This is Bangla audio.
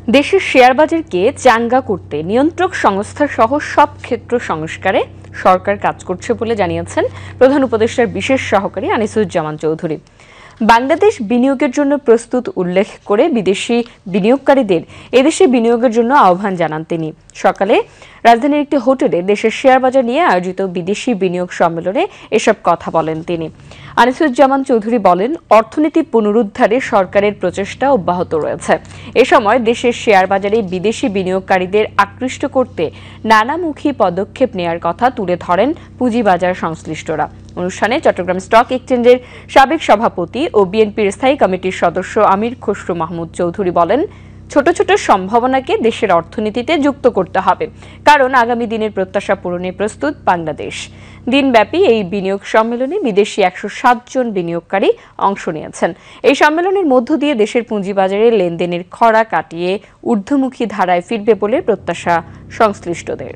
দেশের শেয়ার বাজারকে চাঙ্গা করতে নিয়ন্ত্রক সংস্থা সহ সব ক্ষেত্র সংস্কারে সরকার কাজ করছে বলে জানিয়েছেন প্রধান উপদেষ্টার বিশেষ সহকারী আনিসুজ্জামান চৌধুরী। বাংলাদেশ বিনিয়োগের জন্য প্রস্তুত উল্লেখ করে বিদেশি বিনিয়োগকারীদের এদেশে বিনিয়োগের জন্য আহ্বান জানান তিনি। সকালে রাজধানীর একটি হোটেলে দেশের শেয়ার বাজার নিয়ে আয়োজিত বিদেশি বিনিয়োগ সম্মেলনে এসব কথা বলেন তিনি। আনিসুজ্জামান চৌধুরী বলেন, অর্থনীতি পুনরুদ্ধারে সরকারের প্রচেষ্টা অব্যাহত রয়েছে। এ সময় দেশের শেয়ার বাজারে বিদেশি বিনিয়োগকারীদের আকৃষ্ট করতে নানামুখী পদক্ষেপ নেয়ার কথা তুলে ধরেন পুঁজিবাজার সংশ্লিষ্টরা। অনুষ্ঠানে চট্টগ্রাম স্টক এক্সচেঞ্জের সাবেক সভাপতি ও বিএনপির স্থায়ী কমিটির সদস্য আমির খসরু মাহমুদ চৌধুরী বলেন, ছোট ছোট সম্ভাবনাকে দেশের অর্থনীতিতে যুক্ত করতে হবে, কারণ আগামী দিনের প্রত্যাশা পূরণে প্রস্তুত বাংলাদেশ। দিনব্যাপী এই বিনিয়োগ সম্মেলনে বিদেশি ১০৭ জন বিনিয়োগকারী অংশ নিয়েছেন। এই সম্মেলনের মধ্য দিয়ে দেশের পুঁজিবাজারে লেনদেনের খরা কাটিয়ে ঊর্ধ্বমুখী ধারায় ফিরবে বলে প্রত্যাশা সংশ্লিষ্টদের।